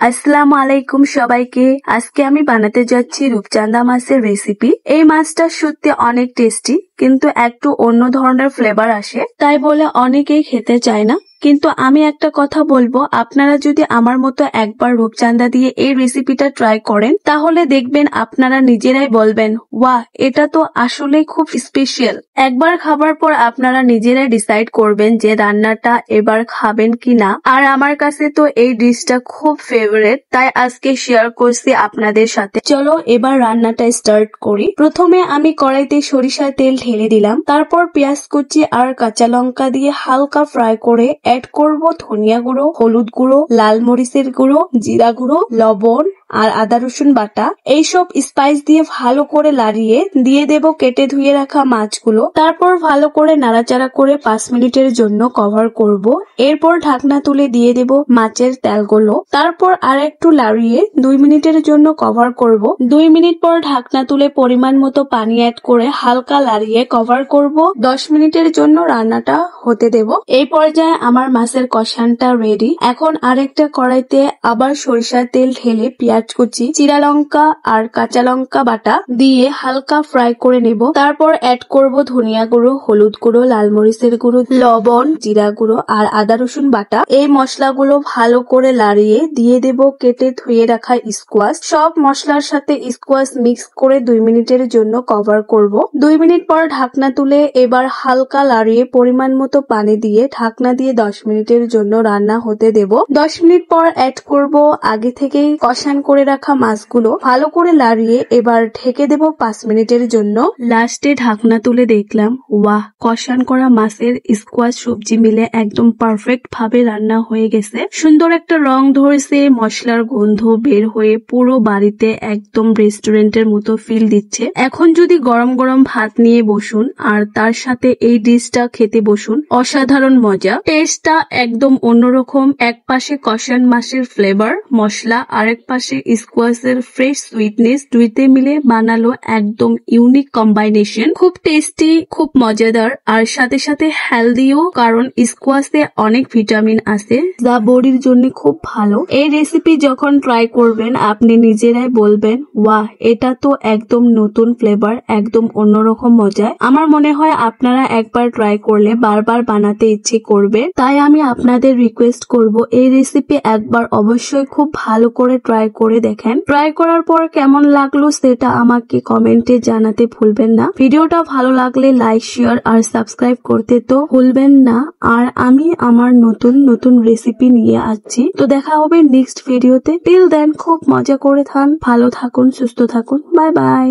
আসসালামু আলাইকুম সবাইকে। আজকে আমি বানাতে যাচ্ছি রূপচাঁদা মাছের রেসিপি। এই মাছটা সত্যি অনেক টেস্টি, কিন্তু একটু অন্য ধরনের ফ্লেভার আসে, তাই বলে অনেকেই খেতে চায় না। কিন্তু আমি একটা কথা বলবো, আপনারা যদি আমার মতো একবার রূপচাঁদা দিয়ে এই রেসিপিটা ট্রাই করেন, তাহলে দেখবেন আপনারা নিজেরাই বলবেন, ওয়াহ, এটা তো আসলে খুব স্পেশাল। একবার খাবার পর আপনারা নিজেরাই ডিসাইড করবেন যে রান্নাটা এবার খাবেন কিনা। আর আমার কাছে তো এই ডিশটা খুব ফেভারিট, তাই আজকে শেয়ার করছি আপনাদের সাথে। চলো এবার রান্নাটা স্টার্ট করি। প্রথমে আমি কড়াইতে সরিষার তেল ঢেলে দিলাম, তারপর পেঁয়াজ কুচি আর কাঁচা লঙ্কা দিয়ে হালকা ফ্রাই করে অ্যাড করব ধনিয়া গুঁড়ো, হলুদ গুঁড়ো, লাল মরিচের গুঁড়ো, জিরা গুঁড়ো, লবণ আর আদা রসুন বাটা। এইসব স্পাইস দিয়ে ভালো করে লাড়িয়ে দিয়ে দেব কেটে ধুয়ে রাখা মাছগুলো। তারপর ভালো করে নাড়াচাড়া করে 5 মিনিটের জন্য কভার করব। এরপর ঢাকনা তুলে দিয়ে দেব মাছের তেলগুলো। তারপর আর একটু লাড়িয়ে 2 মিনিটের জন্য কভার করব। 2 মিনিট পর ঢাকনা তুলে পরিমাণ মতো পানি অ্যাড করে হালকা লাড়িয়ে কভার করব। 10 মিনিটের জন্য রান্নাটা হতে দেব। এই পর্যায়ে আমার মাছের কষানটা রেডি। এখন আরেকটা কড়াইতে আবার সরিষার তেল ঢেলে পেঁয়াজ কুচি, চিরা লঙ্কা আর কাঁচা লঙ্কা বাটা দিয়ে হালকা ফ্রাই করে নেব। তারপর অ্যাড করব ধনিয়া গুঁড়ো, হলুদ গুঁড়ো, লাল মরিচের গুঁড়ো, লবণ, জিরা গুঁড়ো আর আদা রসুন বাটা। এই মশলাগুলো ভালো করে লাড়িয়ে দিয়ে দেব কেটে ধুয়ে রাখা স্কোয়াশ। সব মশলার সাথে স্কোয়াশ মিক্স করে 2 মিনিটের জন্য কভার করব। 2 মিনিট পর ঢাকনা তুলে এবার হালকা লাড়িয়ে পরিমাণ মতো পানি দিয়ে ঢাকনা দিয়ে 10 মিনিটের জন্য রান্না হতে দেব। 10 মিনিট পর অ্যাড করব আগে থেকেই কষান করে রাখা মাছগুলো। ভালো করে লাড়িয়ে এবার ঢেকে দেব 5 মিনিটের জন্য। লাস্টে ঢাকনা তুলে দেখলাম, ওয়াহ, কষান করা মাছের স্কোয়াশ সবজি মিলে একদম পারফেক্ট ভাবে রান্না হয়ে গেছে। সুন্দর একটা রং ধরেছে, মশলার গন্ধ বের হয়ে পুরো বাড়িতে একদম রেস্টুরেন্টের মতো ফিল দিচ্ছে। এখন যদি গরম গরম ভাত নিয়ে বসুন আর তার সাথে এই ডিশটা খেতে বসুন, অসাধারণ মজা। টেস্টটা একদম অন্যরকম। এক পাশে কষান মাছের ফ্লেভার, মশলা, আরেক পাশে স্কোয়াশের ফ্রেশ সুইটনেস, দুইতে মিলে বানালো একদম ইউনিক কম্বাইনেশন। খুব টেস্টি, খুব মজাদার আর সাথে সাথে হেলদিও, কারণ স্কোয়াশে অনেক ভিটামিন আছে যা বডির জন্য খুব ভালো। এই রেসিপি যখন ট্রাই করবেন আপনি নিজেরাই বলবেন, ওয়াহ, এটা তো একদম নতুন ফ্লেভার, একদম অন্যরকম মজা। আমার মনে হয় আপনারা একবার ট্রাই করলে বারবার বানাতে ইচ্ছে করবে। তাই আমি আপনাদের রিকোয়েস্ট করব, এই রেসিপি একবার অবশ্যই খুব ভালো করে ট্রাই করে দেখেন। ট্রাই করার পর কেমন লাগলো সেটা আমাকে কমেন্টে জানাতে ভুলবেন না। ভিডিওটা ভালো লাগলে লাইক, শেয়ার আর সাবস্ক্রাইব করতে তো ভুলবেন না। আর আমি আমার নতুন নতুন রেসিপি নিয়ে আসছি, তো দেখা হবে নেক্সট ভিডিওতে। টিল দেন খুব মজা করে থাকুন, ভালো থাকুন, সুস্থ থাকুন। Bye bye.